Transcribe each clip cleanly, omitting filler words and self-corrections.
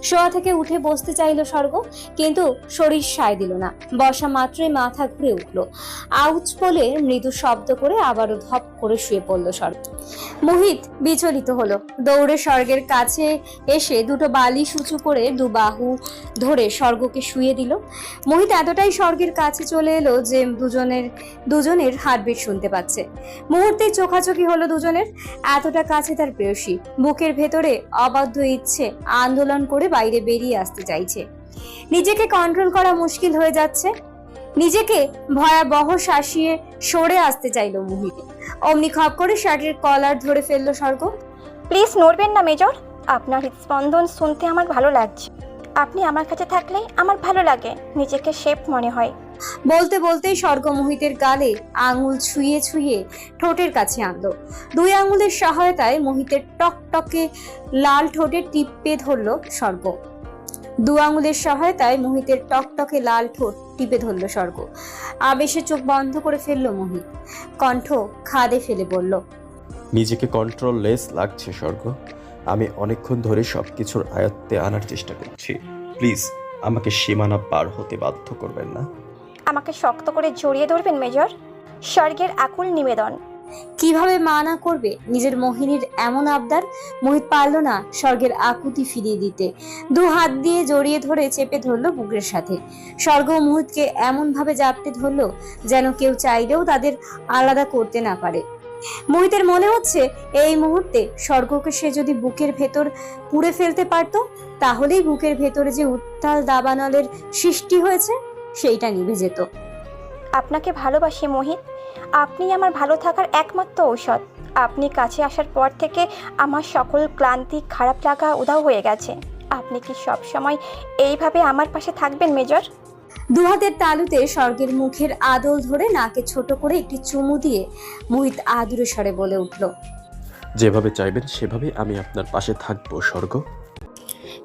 শোয়া থেকে উঠে বসতে চাইল স্বর্গ, কিন্তু শরীর সায় দিল না। বসা মাত্রই মাথা ঘুরে উঠল। আউচ বলে মৃদু শব্দ করে আবারও ধপ করে শুয়ে পড়ল স্বর্গ। মোহিত বিচলিত হলো, দৌড়ে স্বর্গের কাছে এসে দুটো বালিশ উঁচু করে দু বাহু ধরে স্বর্গকে শুয়ে দিল। মোহিত এতটাই স্বর্গের কাছে চলে এলো যে দুজনের হার্টবিট শুনতে পাচ্ছে। মুহূর্তে চোখাচোখি হলো দুজনের, এতটা কাছে তার প্রেয়সী। বুকের ভেতরে অবাধ্য ইচ্ছে আন্দোলন করে বাইরে বেরিয়ে আসতে চাইছে। নিজেকে কন্ট্রোল করা মুশকিল হয়ে যাচ্ছে। নিজেকে ভয়াবহ শাসিয়ে সরে আসতে চাইল মোহিত। অমনি খপ করে শার্টের কলার ধরে ফেললো স্বর্গ। প্লিজ নড়বেন না মেজর, আপনার হৃদস্পন্দন শুনতে আমার ভালো লাগছে। আপনি আমার কাছে থাকলে আমার ভালো লাগে, নিজেকে সেফ মনে হয়। বলতে বলতেই স্বর্গ মোহিতের গালে আঙুল ছুঁয়ে ছুঁয়ে ঠোঁটের কাছে আনলো। দুই আঙুলের সহায়তায় মোহিতের টকটকে লাল ঠোঁটে টিপে ধরলো স্বর্গ। দু আঙুলের সহায়তায় মোহিতের টকটকে লাল ঠোঁট টিপে ধরল স্বর্গ। আবেশে চোখ বন্ধ করে ফেললো মোহিত, কণ্ঠ খাদে ফেলে বলল, নিজেকে কন্ট্রোললেস লাগছে স্বর্গ। আমি অনেকক্ষণ ধরে সবকিছুর আয়ত্তে আনার চেষ্টা করছি। প্লিজ আমাকে সীমানা পার হতে বাধ্য করবেন না। আমাকে শক্ত করে জড়িয়ে ধরবেন মেজর, স্বর্গের আকুল নিবেদন। কিভাবে মানা করবে নিজের মোহিনীর এমন আবদার? মোহিত পারল না স্বর্গের আকুতি ফিরিয়ে দিতে। দু হাত দিয়ে জড়িয়ে ধরে চেপে ধরলো বুকের সাথে। স্বর্গ মোহিতকে এমন ভাবে জাপটে ধরলো যেন কেউ চাইলেও তাদের আলাদা করতে না পারে। মোহিতের মনে হচ্ছে এই মুহূর্তে স্বর্গকে সে যদি বুকের ভেতর পুড়ে ফেলতে পারত, তাহলেই বুকের ভেতরে যে উত্তাল দাবানলের সৃষ্টি হয়েছে সেইটা নিভে যেত। আপনাকে ভালোবাসি মোহিত, আপনি আমার ভালো থাকার একমাত্র ঔষধ। আপনি কাছে আসার পর থেকে আমার সকল ক্লান্তি, খারাপ লাগা উধাও হয়ে গেছে। আপনি কি সব সময় এইভাবে আমার পাশে থাকবেন মেজর? দু হাতের তালুতে স্বর্গের মুখের আদল ধরে নাকে ছোট করে একটি চুমু দিয়ে মোহিত আদুরে স্বরে বলে উঠল, যেভাবে চাইবেন সেভাবে আমি আপনার পাশে থাকবো স্বর্গ।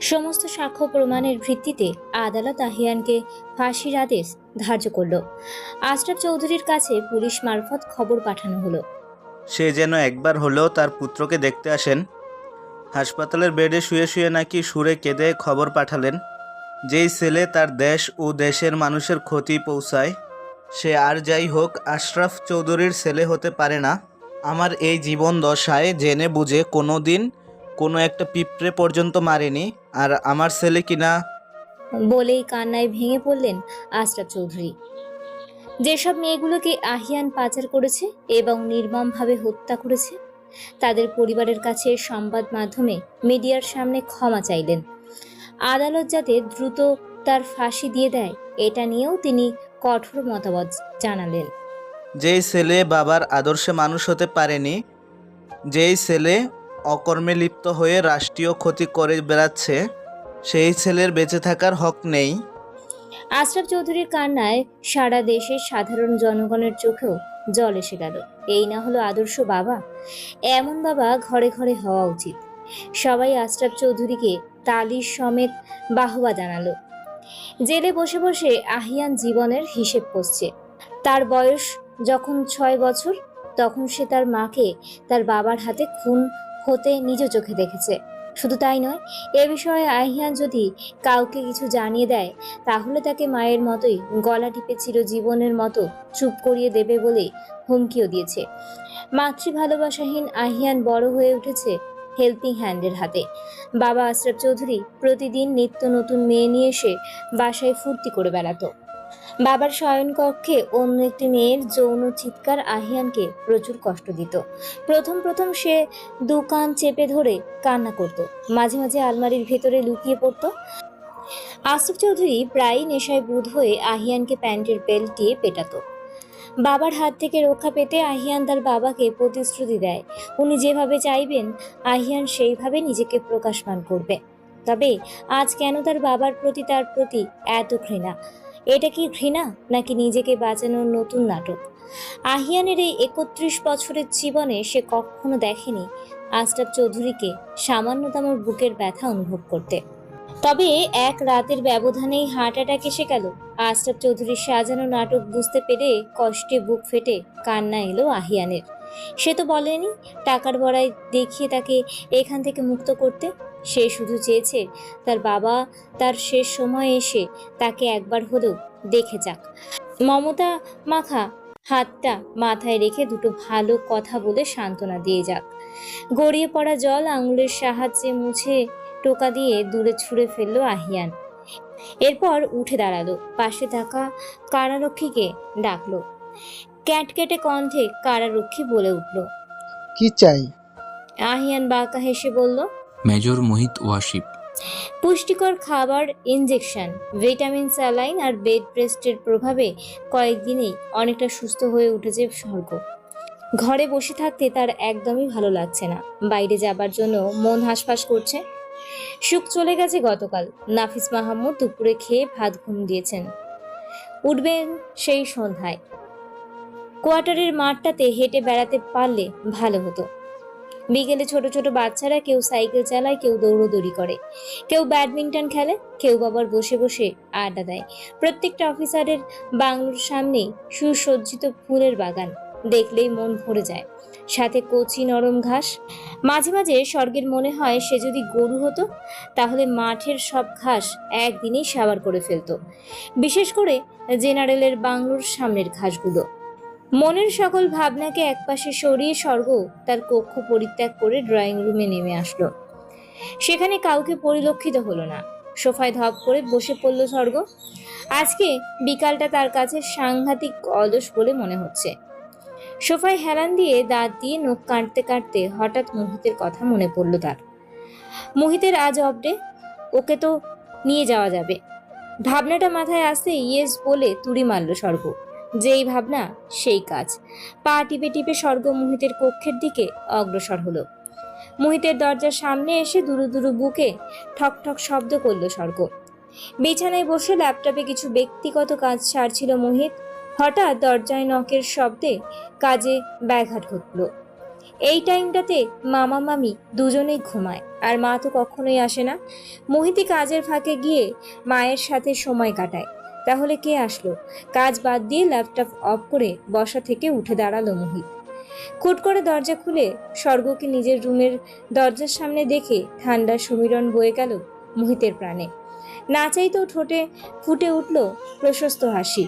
সমস্ত সাক্ষ্য প্রমাণের ভিত্তিতে আদালত আহিয়ানকে ফাঁসির আদেশ ধার্য করল। আশরাফ চৌধুরীর কাছে পুলিশ মারফত খবর পাঠানো হলো। সে যেন একবার হলেও তার পুত্রকে দেখতে আসেন। হাসপাতালের বেডে শুয়ে শুয়ে নাকি সুরে কেঁদে খবর পাঠালেন, যেই ছেলে তার দেশ ও দেশের মানুষের ক্ষতি পৌঁছায়, সে আর যাই হোক আশরাফ চৌধুরীর ছেলে হতে পারে না। আমার এই জীবন দশায় জেনে বুঝে কোনো দিন কোনো একটা পিঁপড়ে পর্যন্ত মারেনি, আর আমার ছেলে কিনা। বলেই কান্নায় ভেঙে পড়লেন আশরাফ চৌধুরী। যেসব মেয়েগুলোকে আহিয়ান পাচার করেছে এবং নির্মমভাবে হত্যা করেছে, তাদের পরিবারের কাছে সংবাদ মাধ্যমে মিডিয়ার সামনে ক্ষমা চাইলেন। আদালত যাতে দ্রুত তার ফাঁসি দিয়ে দেয়, এটা নিয়েও তিনি কঠোর মতামত জানালেন। যেই ছেলে বাবার আদর্শে মানুষ হতে পারেনি, যেই ছেলে অকর্মে লিপ্ত হয়ে রাষ্ট্রীয় ক্ষতি করে বেড়াচ্ছে, সেই ছেলের বেঁচে থাকার হক নেই। আশরাফ চৌধুরীর কান্নায় সারা দেশের সাধারণ জনগণের চোখেও জল এসে গেল। এই না হলো আদর্শ বাবা? এমন বাবা ঘরে ঘরে হওয়া উচিত। সবাই আশরাফ চৌধুরীকে তালির সমেত বাহবা জানালো। জেলে বসে বসে আহিয়ান জীবনের হিসেব কষছে। তার বয়স যখন 6 বছর, তখন সে তার মাকে তার বাবার হাতে খুন হতে নিজ চোখে দেখেছে। শুধু তাই নয়, এ বিষয়ে আহিয়ান যদি কাউকে কিছু জানিয়ে দেয়, তাহলে তাকে মায়ের মতোই গলা টিপে চিরজীবনের মতো চুপ করিয়ে দেবে বলে হুমকিও দিয়েছে। মাতৃ ভালোবাসাহীন আহিয়ান বড় হয়ে উঠেছে হেল্পিং হ্যান্ডের হাতে। বাবা আশরাফ চৌধুরী প্রতিদিন নিত্য নতুন মেয়ে নিয়ে এসে বাসায় ফুর্তি করে বেড়াতো। বাবার শয়নকক্ষে অন্য একটি মেয়ের যৌন চিৎকার আহিয়ানকে প্রচুর কষ্ট দিত। প্রথম প্রথম সে দু কান চেপে ধরে কান্না করত, মাঝে মাঝে আলমারির ভেতরে লুকিয়ে পড়ত। আশরাফ চৌধুরী প্রায়ই নেশায় বুঁদ হয়ে আহিয়ানকে প্যান্টের বেল্ট দিয়ে পেটাতো। বাবার হাত থেকে রক্ষা পেতে আহিয়ান তার বাবাকে প্রতিশ্রুতি দেয়, উনি যেভাবে চাইবেন আহিয়ান সেইভাবে নিজেকে প্রকাশমান করবে। তবে আজ কেন তার বাবার প্রতি তার প্রতি এত ঘৃণা? এটা কি ঘৃণা নাকি নিজেকে বাঁচানোর নতুন নাটক? আহিয়ানের এই 31 বছরের জীবনে সে কখনো দেখেনি আশরাফ চৌধুরীকে সামান্যতম বুকের ব্যথা অনুভব করতে। তবে এক রাতের ব্যবধানেই হার্ট অ্যাটাক এসে গেল। আশরাফ চৌধুরীর সাজানো নাটক বুঝতে পেরে কষ্টে বুক ফেটে কান্না এলো আহিয়ানের। সে তো বলেনি টাকার বড়াই দেখিয়ে তাকে এখান থেকে মুক্ত করতে। সে শুধু চেয়েছে তার বাবা তার শেষ সময় এসে তাকে একবার হলেও দেখে যাক। মমতা মাখা হাতটা মাথায় রেখে দুটো ভালো কথা বলে সান্ত্বনা দিয়ে যাক। গড়িয়ে পড়া জল আঙুলের সাহায্যে মুছে টোকা দিয়ে দূরে ছুঁড়ে ফেললো আহিয়ান। এরপর উঠে দাঁড়ালো, পাশে থাকা কারারক্ষীকে ডাকলো। ক্যাটকেটে কণ্ঠে কারারক্ষী বলে উঠল। কি চাই? আহিয়ান বাঁকা হেসে বলল, মেজর মোহিত ওয়াসিফ। পুষ্টিকর খাবার, ইনজেকশন, ভিটামিন, স্যালাইন আর বেড রেস্টের প্রভাবে কয়েকদিনেই অনেকটা সুস্থ হয়ে উঠেছে স্বর্গ। ঘরে বসে থাকতে তার একদমই ভালো লাগছে না, বাইরে যাবার জন্য মন হাঁসফাঁস করছে। সুখ চলে গেছে গতকাল। নাফিস মাহমুদ দুপুরে খেয়ে ভাত ঘুম দিয়েছেন, উঠবেন সেই সন্ধ্যায়। কোয়ার্টারের মাঠটাতে হেঁটে বেড়াতে পারলে ভালো হতো। বিকেলে ছোট ছোট বাচ্চারা কেউ সাইকেল চালায়, কেউ দৌড়দৌড়ি করে, কেউ ব্যাডমিন্টন খেলে, কেউ বাবার বসে বসে আড্ডা দেয়। প্রত্যেকটা অফিসারের বাংলোর সামনেই সুসজ্জিত ফুলের বাগান, দেখলেই মন ভরে যায়। সাথে কচি নরম ঘাস। মাঝে মাঝে স্বর্গের মনে হয় সে যদি গরু হতো তাহলে মাঠের সব ঘাস একদিনেই সাবার করে ফেলতো, বিশেষ করে জেনারেলের বাংলোর সামনের ঘাসগুলো। মনের সকল ভাবনাকে একপাশে সরিয়ে স্বর্গ তার কক্ষ পরিত্যাগ করে ড্রয়িং রুমে নেমে আসলো। সেখানে কাউকে পরিলক্ষিত হলো না। সোফায় ধপ করে বসে পড়ল স্বর্গ। আজকে বিকালটা তার কাছে সাংঘাতিক অলস বলে মনে হচ্ছে। সোফায় হেলান দিয়ে দাঁত দিয়ে নখ কাটতে কাটতে হঠাৎ মোহিতের কথা মনে পড়ল তার। মোহিতের আজ অফডে, ওকে তো নিয়ে যাওয়া যাবে। ভাবনাটা মাথায় আসতে ইয়েস বলে তুড়ি মারল স্বর্গ। যেই ভাবনা সেই কাজ। পা টিপে টিপে স্বর্গ মোহিতের কক্ষের দিকে অগ্রসর হলো। মোহিতের দরজার সামনে এসে দুরু দুরু বুকে ঠক ঠক শব্দ করলো স্বর্গ। বিছানায় বসে ল্যাপটপে কিছু ব্যক্তিগত কাজ সারছিল মোহিত। হঠাৎ দরজায় নকের শব্দে কাজে ব্যাঘাত ঘটল। এই টাইমটাতে মামা মামি দুজনেই ঘুমায়, আর মা তো কখনোই আসে না। মোহিতই কাজের ফাঁকে গিয়ে মায়ের সাথে সময় কাটায়। তাহলে কে আসলো? কাজ বাদ দিয়ে ল্যাপটপ অফ করে বসা থেকে উঠে দাঁড়ালো মোহিত। খুট করে দরজা খুলে স্বর্গকে নিজের রুমের দরজার সামনে দেখে ঠান্ডার সমীরণ বয়ে গেল মোহিতের প্রাণে। না চাইতেও ঠোঁটে ফুটে উঠল প্রশস্ত হাসি।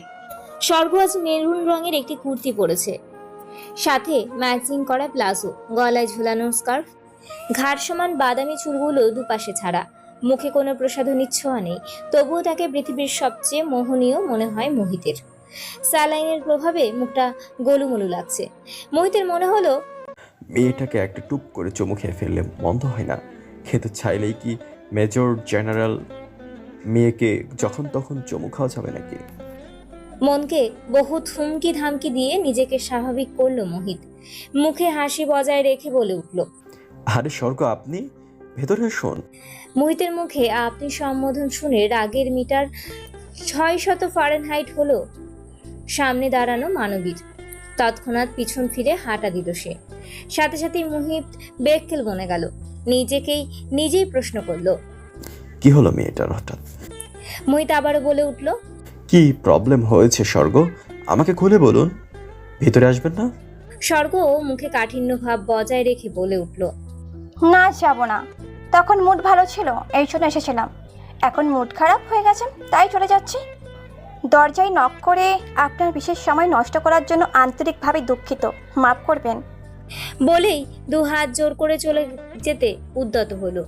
স্বর্গ আজ মেরুন রঙের একটি কুর্তি পরেছে, সাথে ম্যাচিং করা প্লাজো, গলায় ঝুলানো স্কার্ফ, ঘাড় সমান বাদামি চুলগুলো দুপাশে ছাড়া। মুখে কোনো প্রসাধনীর ছোঁয়া নেই, তবুও তাকে পৃথিবীর সবচেয়ে মোহনীয় মনে হয় মোহিতের। স্যালাইনের প্রভাবে মুখটা গোলুমলু লাগছে। মোহিতের মনে হলো, মেয়েটাকে একটা টুপ করে চুমু খেয়ে ফেললে মন্দ হয় না। খেতে চাইলেই কি মেজর জেনারেল মেয়েকে যখন তখন চুমু খাওয়া যাবে নাকি? মনকে বহুত হুমকি ধামকি দিয়ে নিজেকে স্বাভাবিক করলো মোহিত। মুখে হাসি বজায় রেখে বলে উঠল, আরে স্বর্গ, আপনি ভেতরে শোন। মোহিতের মুখে আপনি সম্বোধন শুনে রাগের মিটার 600 ফারেনহাইট হলো সামনে দাঁড়ানো মানবীর। তৎক্ষণাৎ পিছন ফিরে হাঁটা দিল সে। সাথে সাথেই মোহিত বেক্কেল বনে গেল। নিজেই প্রশ্ন করলো, কি হলো মেয়েটার হঠাৎ? মোহিত আবারও বলে উঠল, কি প্রবলেম হয়েছে স্বর্গ? আমাকে খুলে বলুন। ভিতরে আসবেন না? স্বর্গ মুখে কাঠিন্য ভাব বজায় রেখে বলে উঠল, না, যাব না। তখন মুড ভালো ছিল, এই জন্য এসেছিলাম। এখন মুড খারাপ হয়ে গেছে, তাই চলে যাচ্ছি। দরজায় নক করে আপনার বিশেষ সময় নষ্ট করার জন্য আন্তরিকভাবে দুঃখিত, মাফ করবেন। বলেই দু হাত জোর করে চলে যেতে উদ্যত হলো।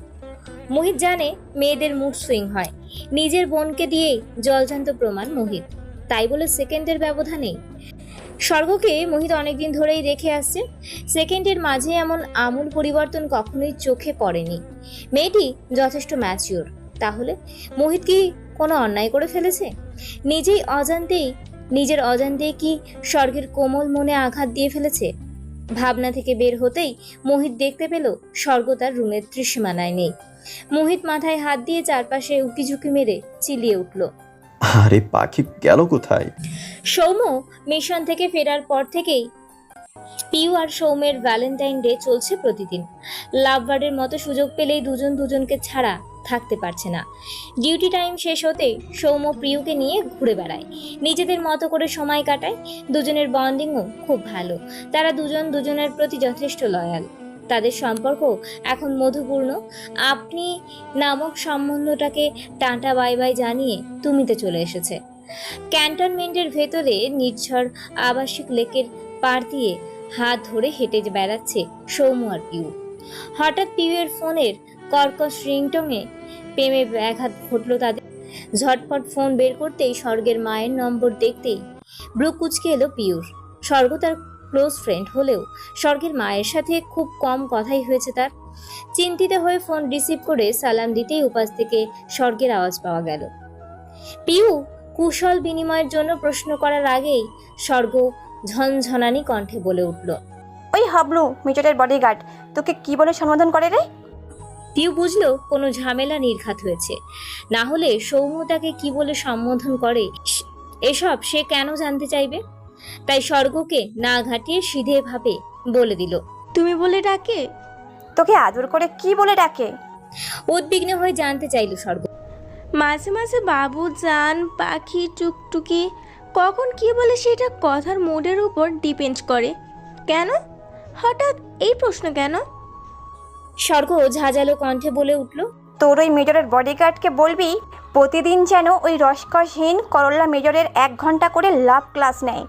মোহিত জানে মেয়েদের মুড সুইং হয়। নিজের বোনকে দিয়েই জলজান্ত প্রমাণ মোহিত, তাই বলে সেকেন্ডের ব্যবধানেই। স্বর্গকে মোহিত অনেকদিন ধরেই দেখে আসছে। সেকেন্ডের মাঝে এমন আমূল পরিবর্তন কখনোই চোখে পড়েনি। মেয়েটি যথেষ্ট ম্যাচিওর। তাহলে মোহিত কি কোনো অন্যায় করে ফেলেছে? নিজের অজান্তেই কি স্বর্গের কোমল মনে আঘাত দিয়ে ফেলেছে? ভাবনা থেকে বের হতেই মোহিত দেখতে পেল স্বর্গ তার রুমের ত্রিসীমানায় নেই। মোহিত মাথায় হাত দিয়ে চারপাশে উকিঝুঁকি মেরে চিলিয়ে উঠল, আরে পাখি গেল কোথায়? সৌম্য মিশন থেকে ফেরার পর থেকেই পিউ আর সৌম্যের ভ্যালেন্টাইন ডে চলছে প্রতিদিন। লাভ বার্ডের মতো সুযোগ পেলেই দুজন দুজনকে ছাড়া থাকতে পারছে না। ডিউটি টাইম শেষ হতেই সৌম্য প্রিয়কে নিয়ে ঘুরে বেড়ায়, নিজেদের মতো করে সময় কাটায়। দুজনের বন্ডিংও খুব ভালো, তারা দুজন দুজনের প্রতি যথেষ্ট লয়াল। তাদের সম্পর্ক এখন মধুপূর্ণ। আপনি নামক সম্বন্ধটাকে টাটা বাই বাই জানিয়ে তুমিতে চলে এসেছে। ক্যান্টনমেন্টের ভেতরে নির্ঝর আবাসিক লেকের পাড় দিয়ে হাত ধরে হেঁটে বেড়াচ্ছে সৌম্য আর পিউ। হঠাৎ পিউয়ের ফোনের কর্কশ রিংটনে প্রেমে ব্যাঘাত ঘটল তাদের। ঝটপট ফোন বের করতেই স্বর্গের মায়ের নম্বর দেখতেই ব্রু কুচকে এলো পিউর। স্বর্গ তার ক্লোজ ফ্রেন্ড হলেও স্বর্গের মায়ের সাথে খুব কম কথাই হয়েছে তার। চিন্তিত হয়ে ফোন রিসিভ করে সালাম দিতেই উপাস থেকে স্বর্গের আওয়াজ পাওয়া গেল। পিউ কুশল বিনিময়ের জন্য প্রশ্ন করার আগেই স্বর্গ ঝনঝনানি কণ্ঠে বলে উঠল, ওই হাবলু মেজরের বডিগার্ড তোকে কি বলে সম্বোধন করে রে? পিউ বুঝলো কোনো ঝামেলা নির্ঘাত হয়েছে। না হলে সৌম্য তাকে কি বলে সম্বোধন করে এসব সে কেন জানতে চাইবে? তাই স্বর্গকে না ঘাটিয়ে সিধে ভাবে বলে দিল, তুমি বলে ডাকে? তোকে আদর করে কি বলে ডাকে? উদ্বিগ্ন হয়ে জানতে চাইল স্বর্গ। মাঝে মাঝে বাবু, জান, পাখি, টুকটুকি, কখন কি বলে সেটা কথার মুডের উপর ডিপেন্ড করে। কেন হঠাৎ এই প্রশ্ন কেন? স্বর্গ ঝাঁঝালো কণ্ঠে বলে উঠল, তোর ওই মেজরের বডিগার্ডকে বলবি প্রতিদিন যেন ওই রসকসহীন করল্লা মেজরের 1 ঘন্টা করে লাভ ক্লাস নেয়।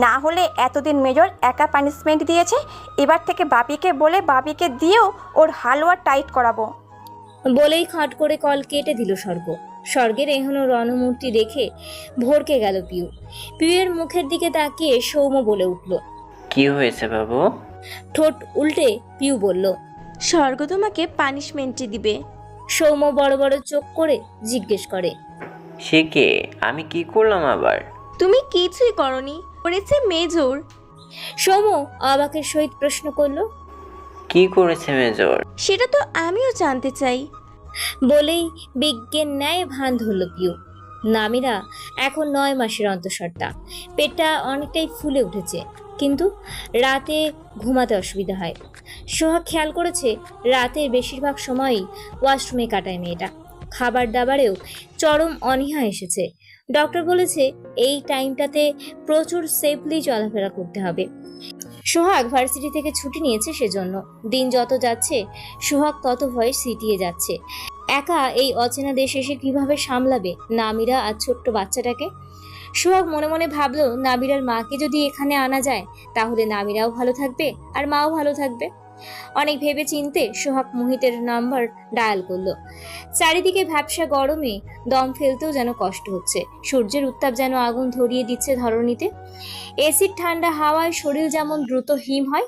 না হলে এতদিন মেজর একা পানিশমেন্ট দিয়েছে, এবার থেকে বাপিকে বলে বাপিকে দিয়েও ওর হালুয়া টাইট করাবো। বলেই খাট করে কল কেটে দিল স্বর্গ। স্বর্গের এখনো রণমূর্তি দেখে ভরকে গেল পিউ। পিউয়ের মুখের দিকে তাকিয়ে সৌম্য বলে উঠল, কি হয়েছে বাবু? ঠোঁট উল্টে পিউ বলল, স্বর্গ তোমাকে পানিশমেন্টই দিবে। সৌম্য বড় বড় চোখ করে জিজ্ঞেস করে, সে কে? আমি কি করলাম আবার? তুমি কিছুই করনি, করেছে মেজর। সৌম্য অবাকের সহিত প্রশ্ন করল, কি করেছে মেজর? সেটা তো আমিও জানতে চাই। বলেই বিজ্ঞের ন্যায় ভান ধরল পিউ। নামিরা এখন 9 মাসের অন্তঃসত্ত্বা। পেটটা অনেকটাই ফুলে উঠেছে, কিন্তু রাতে ঘুমাতে অসুবিধা হয়। সোহাগ খেয়াল করেছে রাতের বেশিরভাগ সময়ই ওয়াশরুমে কাটায় মেয়েটা। খাবার দাবারেও চরম অনীহা এসেছে। ডক্টর বলেছে এই টাইমটাতে প্রচুর সেফলি চলাফেরা করতে হবে। সোহাগ ভার্সিটি থেকে ছুটি নিয়েছে সেজন্য। দিন যত যাচ্ছে সোহাগ তত ভয়ে সিটিয়ে যাচ্ছে। একা এই অচেনা দেশে এসে কিভাবে সামলাবে নামিরা আর ছোট্ট বাচ্চাটাকে? সোহাগ মনে মনে ভাবলো, নামিরার মাকে যদি এখানে আনা যায় তাহলে নামিরাও ভালো থাকবে আর মাও ভালো থাকবে। অনেক ভেবে চিনতে সোহাগ মোহিতের নাম্বার ডায়াল করলো। চারিদিকে ভ্যাপসা গরমে দম ফেলতেও যেন কষ্ট হচ্ছে। সূর্যের উত্তাপ যেন আগুন ধরিয়ে দিচ্ছে ধরণীতে। এসির ঠান্ডা হাওয়ায় শরীর যেমন দ্রুত হিম হয়,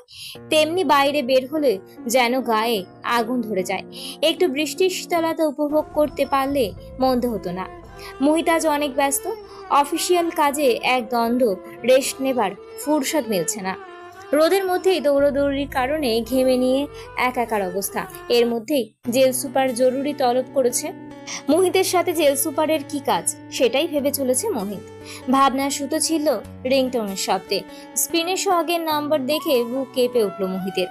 তেমনি বাইরে বের হলে যেন গায়ে আগুন ধরে যায়। একটু বৃষ্টির শীতলতা উপভোগ করতে পারলে মন্দ হতো না। মোহিত আজ অনেক ব্যস্ত। অফিসিয়াল কাজে এক দ্বন্দ্ব, রেস্ট নেবার ফুরসত মিলছে না। রোদের মধ্যেই দৌড়দৌড়ির কারণে ঘেমে নিয়ে একাকার অবস্থা। এর মধ্যেই জেল সুপার জরুরি তলব করেছে। মোহিতের সাথে জেল সুপারের কি কাজ সেটাই ভেবে চলেছে মোহিত। ভাবনা সুতো ছিল রিংটোনের শব্দে। স্ক্রিনে সোহাগের নাম্বার দেখে বুক কেঁপে উঠল মোহিতের।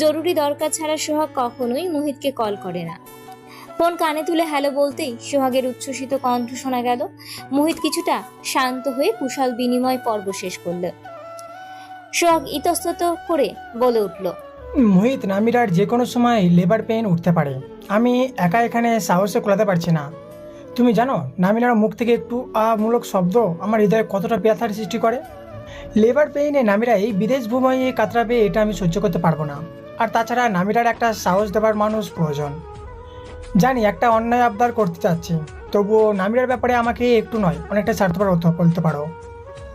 জরুরি দরকার ছাড়া সোহাগ কখনোই মোহিতকে কল করে না। ফোন কানে তুলে হ্যালো বলতেই সোহাগের উচ্ছ্বসিত কণ্ঠ শোনা গেল। মোহিত কিছুটা শান্ত হয়ে কুশল বিনিময় পর্ব শেষ করল। সোহাগ ইতস্তত করে বলে উঠল, মোহিত, নামিরার যে কোনো সময় লেবার পেইন উঠতে পারে। আমি একা এখানে সাহসে কোলাতে পারছি না। তুমি জানো নামিরার মুখ থেকে একটু মূলক শব্দ আমার হৃদয়ে কতটা ব্যথার সৃষ্টি করে। লেবার পেইনে নামিরা এই বিদেশ ভূময়ে কাতরাবে, এটা আমি সহ্য করতে পারবো না। আর তাছাড়া নামিরার একটা সাহস দেবার মানুষ প্রয়োজন। জানি একটা অন্যায় আবদার করতে চাচ্ছি, তবুও নামিরার ব্যাপারে আমাকে একটু নয় অনেকটা স্বার্থপর বলতে পারো।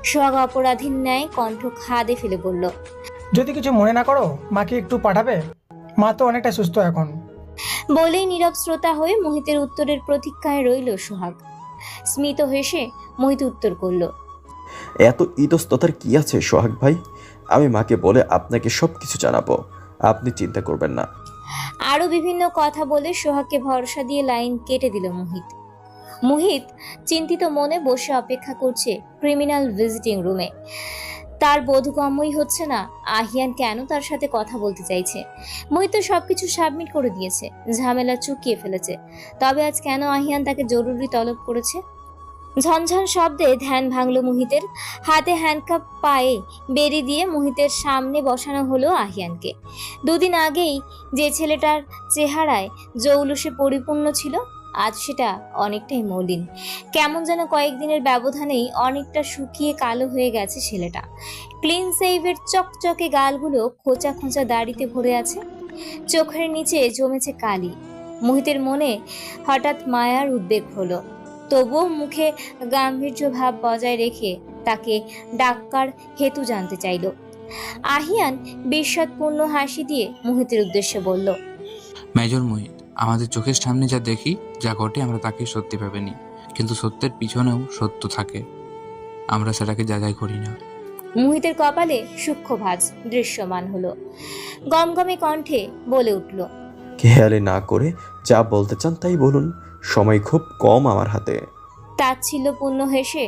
সোহাগ অপরাধীর ন্যায় কণ্ঠ খাদে ফেলে বলল, যদি কিছু মনে না করো মাকে একটু পাঠাবে, মা তো অনেকটা সুস্থ এখন। বলেই নীরব শ্রোতা হয়ে মোহিতের উত্তরের প্রতীক্ষায় রইল সোহাগ। স্মিত হেসে মোহিত উত্তর করল, এত ইতস্ততার কি আছে সোহাগ ভাই? আমি মাকে বলে আপনাকে সব কিছু জানাবো, আপনি চিন্তা করবেন না। আরো বিভিন্ন কথা বলে সোহাগকে ভরসা দিয়ে লাইন কেটে দিল মোহিত। মোহিত চিন্তিত মনে বসে অপেক্ষা করছে ক্রিমিনাল ভিজিটিং রুমে। তার বোধগম্যই হচ্ছে না আহিয়ান কেন তার সাথে কথা বলতে চাইছে। মোহিত তো সবকিছু সাবমিট করে দিয়েছে, ঝামেলা চুকিয়ে ফেলেছে। তবে আজ কেন আহিয়ান তাকে জরুরি তলব করেছে? ঝনঝন শব্দে ধ্যান ভাঙল মোহিতের। হাতে হ্যান্ডকাপ পায়ে বেরি দিয়ে মোহিতের সামনে বসানো হলো আহিয়ানকে। দুদিন আগেই যে ছেলেটার চেহারায় জৌলুসে পরিপূর্ণ ছিল, আজ সেটা অনেকটাই মলিন। কেমন যেন কয়েকদিনের ব্যবধানেই অনেকটা শুকিয়ে কালো হয়ে গেছে ছেলেটা। ক্লিন সেইভের চকচকে গালগুলো খোঁচা খোঁচা দাড়িতে ভরে আছে, চোখের নিচে জমেছে কালি। মোহিতের মনে হঠাৎ মায়ার উদ্বেগ হলো, তবুও মুখে গাম্ভীর্য ভাব বজায় রেখে তাকে ডাক্কার হেতু জানতে চাইল। আহিয়ান বিস্বাদপূর্ণ হাসি দিয়ে মোহিতের উদ্দেশ্যে বলল, মেজর মোহিত, আমাদের চোখের সামনে যা দেখি, যা ঘটে আমরা তাকে সত্যি ভেবেনি, কিন্তু সত্যের পিছনেও সত্য থাকে, আমরা সেটাকে যাচাই করি না। মোহিতের কপালে সূক্ষ্ম ভাঁজ দৃশ্যমান হলো। গমগমে কণ্ঠে বলে উঠল, খেয়ালে না করে যা বলতে চান তাই বলুন, সময় খুব কম আমার হাতে। তাচ্ছিল্যপূর্ণ হেসে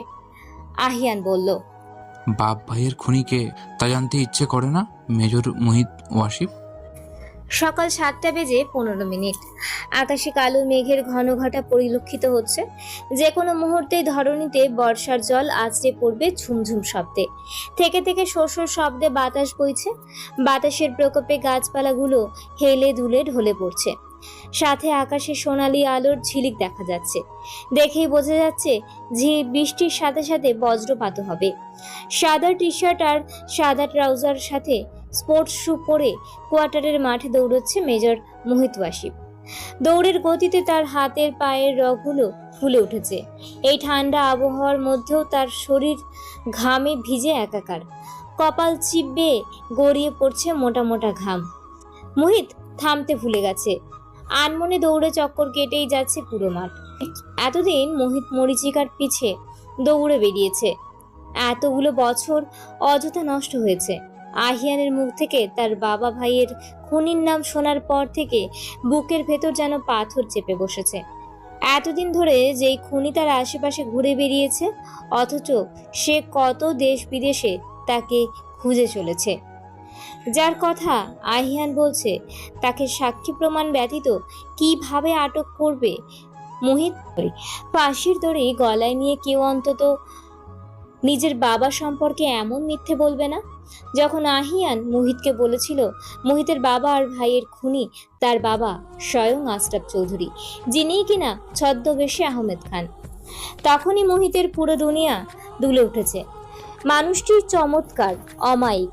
আহিয়ান বলল, বাপ ভাইয়ের খুনিকে তা জানতে ইচ্ছে করে না মেজর মোহিত ওয়াসিফ? সকাল 7:15। আকাশে কালো মেঘের ঘন ঘটা পরিলক্ষিত হচ্ছে। যে কোনো মুহূর্তেই ধরণীতে বর্ষার জল আছড়ে পড়বে ঝুমঝুম শব্দে। থেকে থেকে শোষর শব্দে বাতাস বইছে। বাতাসের প্রকোপে গাছপালাগুলো হেলে দুলে ঢলে পড়ছে। সাথে আকাশে সোনালি আলোর ঝিলিক দেখা যাচ্ছে। দেখেই বোঝা যাচ্ছে বৃষ্টির সাথে সাথে বজ্রপাতও হবে। সাদা টি শার্ট আর সাদা ট্রাউজার সাথে স্পোর্টস শু পরে কোয়ার্টারের মাঠে দৌড়চ্ছে মেজর মোহিত ওয়াসিফ। দৌড়ের গতিতে তার হাতের পায়ের রগগুলো ফুলে উঠেছে। এই ঠান্ডা আবহাওয়ার মধ্যেও তার শরীর ঘামে ভিজে একাকার। কপাল চিপবে গড়িয়ে পড়ছে মোটা মোটা ঘাম। মোহিত থামতে ভুলে গেছে। আনমনে দৌড়ে চক্কর কেটেই যাচ্ছে পুরো মাঠ। এতদিন মোহিত মরিচিকার পিছে দৌড়ে বেরিয়েছে। এতগুলো বছর অযথা নষ্ট হয়েছে। আহিয়ানের মুখ থেকে তার বাবা ভাইয়ের খুনির নাম শোনার পর থেকে বুকের ভেতর যেন পাথর চেপে বসেছে। এতদিন ধরে যেই খুনি তার আশেপাশে ঘুরে বেরিয়েছে, অথচ সে কত দেশ বিদেশে তাকে খুঁজে চলেছে। যার কথা আহিয়ান বলছে, তাকে সাক্ষী প্রমাণ ব্যতীত কিভাবে আটক করবে মোহিত? ফাঁসির দড়ি গলায় নিয়ে কেউ অন্তত নিজের বাবা সম্পর্কে এমন মিথ্যে বলবে না। যখন আহিয়ান মোহিতকে বলেছিল মোহিতের বাবা আর ভাইয়ের খুনি তার বাবা স্বয়ং আশরাফ চৌধুরী, যিনি কিনা ছদ্মবেশে আহমেদ খান, তখনই মোহিতের পুরো দুনিয়া দুলে উঠেছে। মানুষটি চমৎকার, অমায়িক,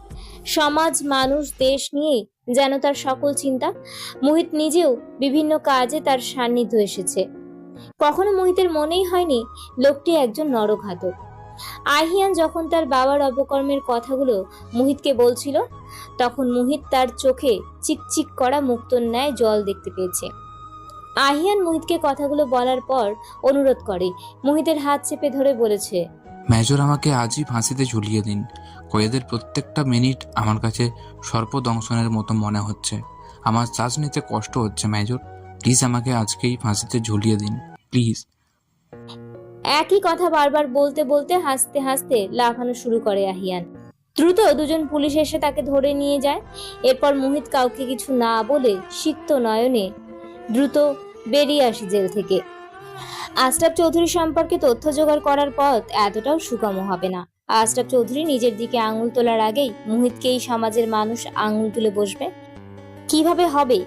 সমাজ, মানুষ, দেশ নিয়ে যেন তার সকল চিন্তা। মোহিত নিজেও বিভিন্ন কাজে তার সান্নিধ্য এসেছে। কখনো মোহিতের মনেই হয়নি লোকটি একজন নরঘাতক। আহিয়ান যখন তার বাবার অপকর্মের কথাগুলো মোহিতকে বলছিল, তখন মোহিত তার চোখে চিকচিক করা মুক্তোর ন্যায় জল দেখতে পেয়েছে। আহিয়ান মোহিতকে কথাগুলো বলার পর অনুরোধ করে, মোহিতের হাত চেপে ধরে বলেছে, মেজর, আমাকে আজই ফাঁসিতে ঝুলিয়ে দিন। কয়েদের প্রত্যেকটা মিনিট আমার কাছে সর্পদংশনের মতো মনে হচ্ছে। আমার শ্বাস নিতে কষ্ট হচ্ছে মেজর, প্লিজ আমাকে আজকেই ফাঁসিতে ঝুলিয়ে দিন, প্লিজ। একই কথা বারবার বলতে বলতে হাসতে হাসতে লাফানো শুরু করে আহিয়ান। দ্রুত দুজন পুলিশ এসে তাকে ধরে নিয়ে যায়। এরপর মোহিত কাউকে কিছু না বলে সিক্ত নয়নে দ্রুত বেরিয়ে আসে জেল থেকে। আশরাফ চৌধুরী সম্পর্কে তথ্য জোগাড় করার পথ এতটাও সুগম হবে না। আশরাফ চৌধুরী নিজের দিকে আঙুল তোলার আগেই মোহিতকেই সমাজের মানুষ আঙুল তুলে বসবে। কিভাবে হবে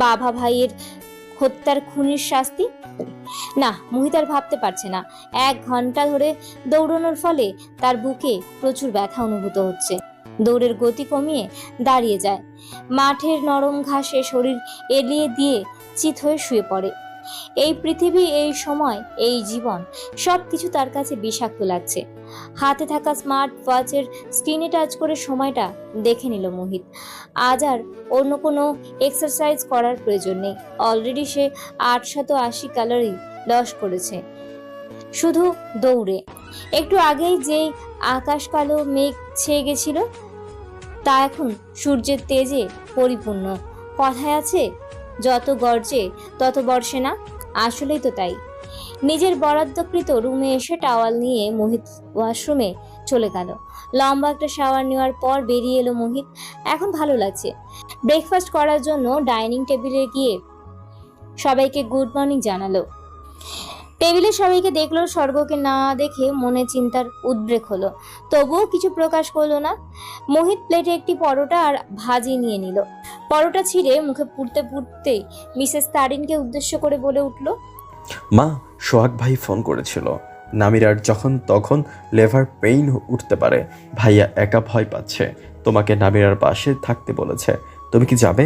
বাবা ভাইয়ের হত্যার খুনির শাস্তি? না, মোহিত আর ভাবতে পারছে না। 1 ঘন্টা ধরে দৌড়ানোর ফলে তার বুকে প্রচুর ব্যথা অনুভূত হচ্ছে। দৌড়ের গতি কমিয়ে দাঁড়িয়ে যায়। মাঠের নরম ঘাসে শরীর এলিয়ে দিয়ে চিত হয়ে শুয়ে পড়ে। এই পৃথিবী, এই সময়, এই জীবন, সবকিছু তার কাছে বিষাক্ত লাগছে। হাতে থাকা স্মার্ট ওয়াচের স্ক্রিনে টাচ করে সময়টা দেখে নিল মোহিত। আজ আর অন্য কোনো এক্সারসাইজ করার প্রয়োজন নেই। অলরেডি সে 880 ক্যালোরি লস করেছে শুধু দৌড়ে। একটু আগেই যেই আকাশ কালো মেঘ ছেয়ে গেছিল, তা এখন সূর্যের তেজে পরিপূর্ণ। কথায় আছে, যত গর্জে তত বর্ষে না। আসলেই তো তাই। নিজের বরাদ্দকৃত রুমে এসে টাওয়াল নিয়ে মোহিত ওয়াশরুমে চলে গেল। লম্বা একটা শাওয়ার নেওয়ার পর বেরিয়ে এলো মোহিত। এখন ভালো লাগছে। ব্রেকফাস্ট করার জন্য ডাইনিং টেবিলে গিয়ে সবাইকে গুড মর্নিং জানালো। টেবিলে সবাইকে দেখলো, স্বর্গকে না দেখে মনে চিন্তার উদ্রেক হলো, তবুও কিছু প্রকাশ করলো না। মোহিত প্লেটে একটি পরোটা আর ভাজি নিয়ে নিল। পরোটা ছিঁড়ে মুখে পুড়তে পুড়তেই মিসেস তারিনকে উদ্দেশ্য করে বলে উঠল, মা, সোহাগ ভাই ফোন করেছিল। নামিরার যখন তখন লেভার পেইন উঠতে পারে, ভাইয়া একা ভয় পাচ্ছে, তোমাকে নামিরার পাশে থাকতে বলেছে। তুমি কি যাবে?